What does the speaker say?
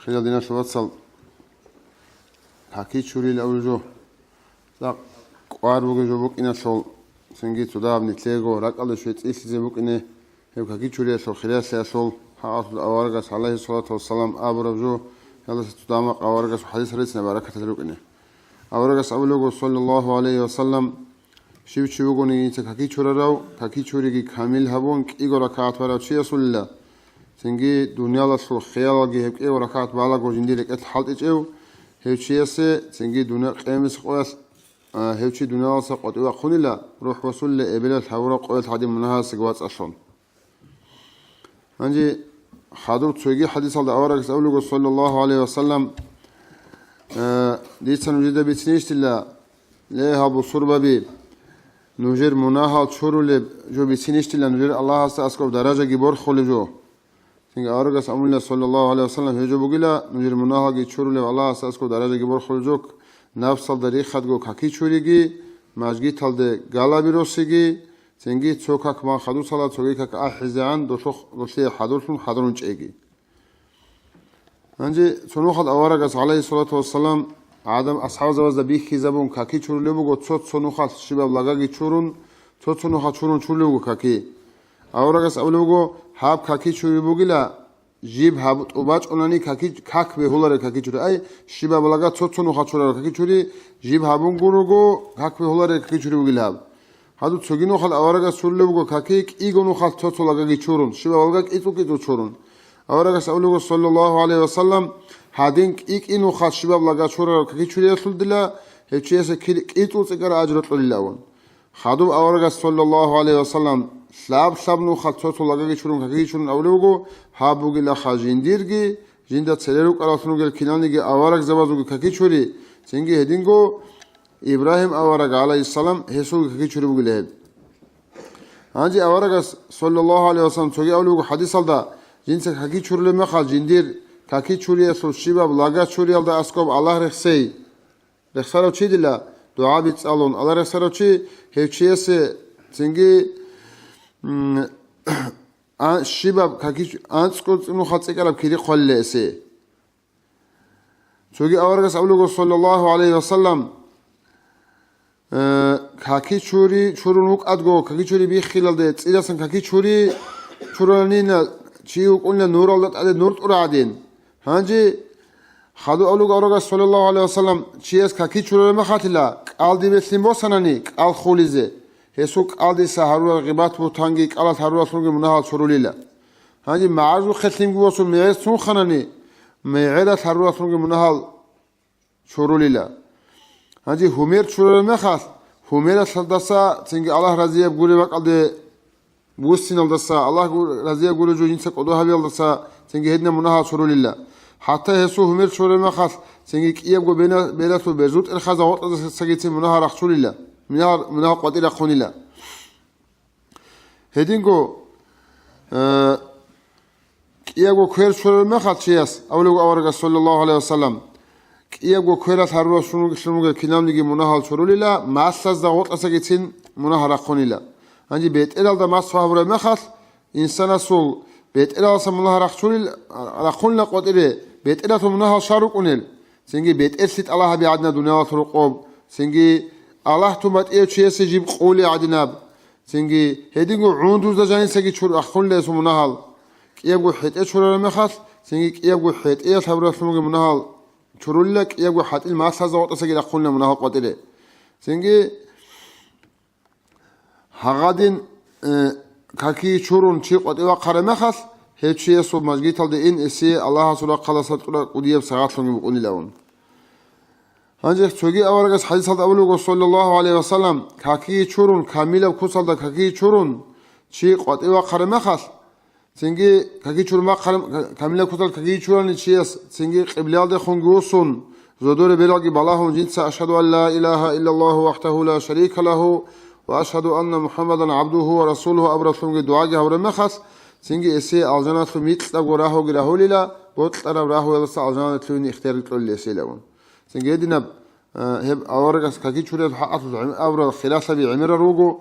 خلال دينا شواتسل حكي شوري الأولجو لا قوار بوجو بوك إنا شول سنجي تداب نتلقو راك الله شوية إيش بوك إنه هيك حكي شوري شول خلال سياسول حاط الأوارقس عليه الصلاة والسلام أبو رجو يلا ستدامق أوارقس وحديث رئيسنا بركة تلوك إنه أوارقس أولوجو صلى الله عليه وسلم شيب شيبوغوني تكاكي شوراراو كاكي شوريكي كامل هبون كيغو ركعت ولا شيء سوللا سنجي دنيا لا سو خيال جي هيك ايو ركعت بالا جوجنديرك اتحلت ايو هيوشيسه سنجي دنيا قيمس قوس هيوشي دنيا سقط وقوللا روح وصل لابل الحورق قوت حدي منها سقوات اشون انجي حاضر تسوي حديث على اورك اولو صلى الله عليه وسلم دي سنجد بتنيشت لا لها بصربه بي نوجر مناها تشورل جو بسينشت لا نوجر الله اسكو درجه جبر خلجو سنگ ارغس امول صلى الله عليه وسلم هجو بغلا نوجر مناها جي تشورل الله اسكو درجه جبر خلجوك نفس الدري خدغو كاكي چوريگي ماجگي تلد گالا بيروسيگي سنگي چوكاك ما خدو صلاه چوگيكاك احزان دوشخ دوشي حضرتون حضرون چيگي انجي سونو خد اورغس عليه الصلاه والسلام آدم أصحاب زواج بيخي زبون كاكي چورلو بگو تصوت سونو خال شباب لگاگی چورون تصوت سونو خال چورون چورلو بگو كاكي اورگس اولو بگو هاب كاكي چوری بگیلا جيب هاب اوباچ اونانی كاكي كاك به هولاره كاكي چوری اي شباب لگا تصوت سونو خال چورا كاكي چوری جيب هابون گونوگو كاك به هولاره كاكي چوری بگیلا هادو چوگینو خال اورگس چورلو بگو كاكي ايگونو خال تصوت لگاگی چورون شباب لگا ايتو كيتو چورون اورگس اولو صلى الله عليه وسلم هادينك إيك إنو خاص شباب لقى شورا كي شوري يصل دلا هيتشيس كيتو تكر أجرت للون خادم أورجا صلى الله عليه وسلم سلاب نو خاص صوت لقى شورون كي شورون أولوجو هابوجي لا خاجنديرجي جندا تسلرو كراسنو جل كنانيجي أورج زوازو كي شوري سنجي هدينجو إبراهيم أورجا عليه السلام هيسو كي شوري بقول هاد هانجي أورجا صلى الله عليه وسلم سوي أولوجو حديث هذا جنس كي شوري ما خاجندير كاكي چوري اسو شباب لاغا چوري алда اسكوب الله رخسي رخسارو چي دلا دعا بيصالون الله رخسارو چي هيچيس تنگي شباب كاكي انسكو نو خاصيقرب كيري خولسي چوغي اورغس اولو صلى الله عليه وسلم كاكي چوري چورونوك ادغو كاكي چوري بي خيلالده صيداسن كاكي چوري چورانينا چيو قلنا نور الله تعالى نور قرادين هانجي خدو اولو اورغا صلى الله عليه وسلم چيس كاكي چورو مخاتلا قالدي بسلم بوسناني قال خوليزه هسوك قالدي سحرو غيبات بوتانگي قالت حرو سونگ منها چوروليلا هانجي معازو ختلم بوسو ميس سون خناني ميعدا حرو سونگ منها چوروليلا هانجي همير چورو مخات همير صدسا تنگي الله رضي بگوري وقالدي بوسين الدسا الله رضي بگوري جو جنس قدو حبي الدسا تنگي هدنا منها چوروليلا حتى هسو همير چورو مخات تنگي كيب گو بينا تو بزوت الخزا وقت سگيتي منها رخچوليلا منها قدير خونيلا هدينگو كيب گو كير چورو مخات چياس اولو اورغا صلى الله عليه وسلم كيب گو كيرات هرو شنو كينامنيگي منها چوروليلا ماساز دا وقت سگيتين منها رخونيلا انجي بيت الالدا ماسوابره مخات انسان سو بيت الال سمنها رخچوليل رخونلا قدره بيت الاتو منها شاروقونيل سنگي بيت اسيت الله بيعدنا دنيا ترقوب سنگي الله تومت ايو چيس جيب قولي عدناب سنگي هدينگو عوندوز دا جانين سگي چور رخونلا اسو منها كيبگو حيت چورو مخات سنگي كيبگو حيت ايو صبر سمغ منها چوروللا كيبگو حت الماساز وقت سگي رخونلا منها قدره سنگي هغادين كاكي چورون چي قطيوا قرمخس هيچي سو ماجيتال دي ان اسي الله سبحانه قلصت قديب ساعات لون بقول لون هانجي چوغي اورغس حديث اولو صلى الله عليه وسلم كاكي چورون كاميلا كوسال دا كاكي چورون چي قطيوا قرمخس سنگي كاكي چورما كاميلا كوسال كاكي چورون چيس سنگي قبلال دي خونگوسون زودور بلاغي بالاهم جنس اشهد ان لا اله الا الله وحده لا شريك له واشهد ان محمدا عبده ورسوله ابرسونگ دعاء هور مخص سنگي اسي الجنات ميت تغراهو غراهوليلا بوت راهو يلس الجنات لون اختيار لسي لون سنگي دينا هب اورغس كاكي چوري حقت اور خلاصه بعمر روغو